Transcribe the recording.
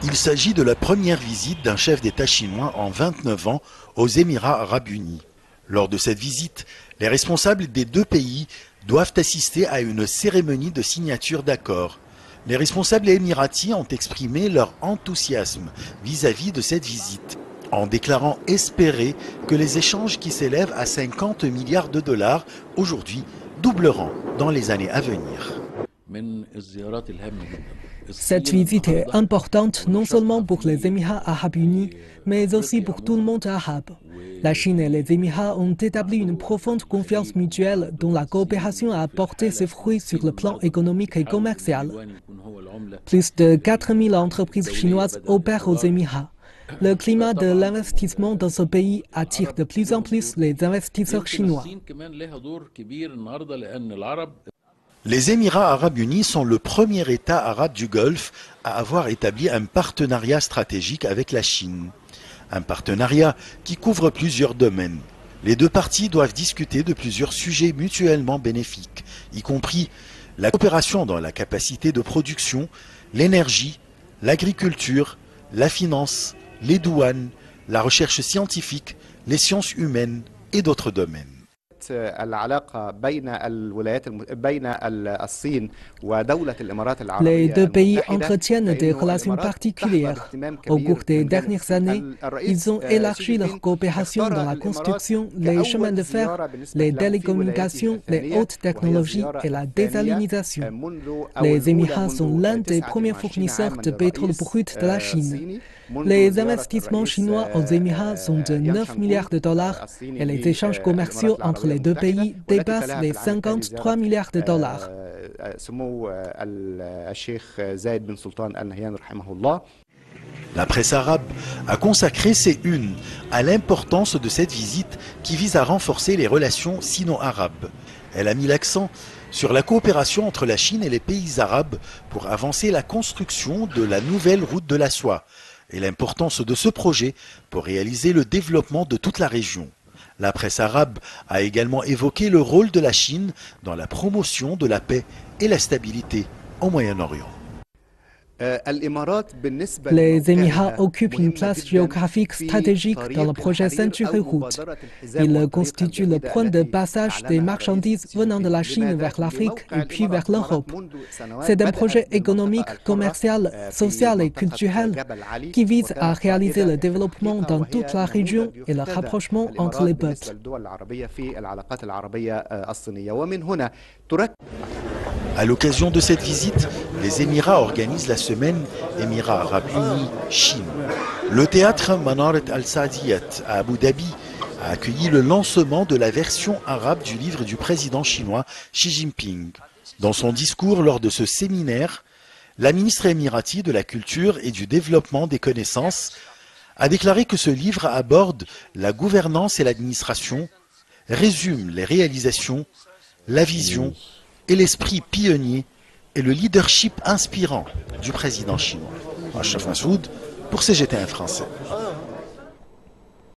Il s'agit de la première visite d'un chef d'État chinois en 29 ans aux Émirats arabes unis. Lors de cette visite, les responsables des deux pays doivent assister à une cérémonie de signature d'accord. Les responsables émiratis ont exprimé leur enthousiasme vis-à-vis de cette visite, en déclarant espérer que les échanges qui s'élèvent à 50 milliards de dollars aujourd'hui doubleront dans les années à venir. Cette visite est importante non seulement pour les Émirats arabes unis, mais aussi pour tout le monde arabe. La Chine et les Émirats ont établi une profonde confiance mutuelle dont la coopération a apporté ses fruits sur le plan économique et commercial. Plus de 4000 entreprises chinoises opèrent aux Émirats. Le climat de l'investissement dans ce pays attire de plus en plus les investisseurs chinois. Les Émirats arabes unis sont le premier État arabe du Golfe à avoir établi un partenariat stratégique avec la Chine. Un partenariat qui couvre plusieurs domaines. Les deux parties doivent discuter de plusieurs sujets mutuellement bénéfiques, y compris la coopération dans la capacité de production, l'énergie, l'agriculture, la finance, les douanes, la recherche scientifique, les sciences humaines et d'autres domaines. Les deux pays entretiennent des relations particulières. Au cours des dernières années, ils ont élargi leur coopération dans la construction, les chemins de fer, les télécommunications, les hautes technologies et la désalinisation. Les Émirats sont l'un des premiers fournisseurs de pétrole brut de la Chine. Les investissements chinois aux Émirats sont de 9 milliards de dollars et les échanges commerciaux entre les deux pays dépassent les 53 milliards de dollars. La presse arabe a consacré ses unes à l'importance de cette visite qui vise à renforcer les relations sino-arabes. Elle a mis l'accent sur la coopération entre la Chine et les pays arabes pour avancer la construction de la nouvelle route de la soie et l'importance de ce projet pour réaliser le développement de toute la région. La presse arabe a également évoqué le rôle de la Chine dans la promotion de la paix et la stabilité au Moyen-Orient. Les Émirats occupent une place géographique stratégique dans le projet Century Route. Ils constituent le point de passage des marchandises venant de la Chine vers l'Afrique et puis vers l'Europe. C'est un projet économique, commercial, social et culturel qui vise à réaliser le développement dans toute la région et le rapprochement entre les peuples. À l'occasion de cette visite, les Émirats organisent la semaine Émirats arabes unis Chine. Le théâtre Manarat al-Saadiyat à Abu Dhabi a accueilli le lancement de la version arabe du livre du président chinois Xi Jinping. Dans son discours lors de ce séminaire, la ministre émirati de la Culture et du Développement des Connaissances a déclaré que ce livre aborde la gouvernance et l'administration, résume les réalisations, la vision et l'esprit pionnier et le leadership inspirant du président chinois. Ashraf Massoud pour CGTN français.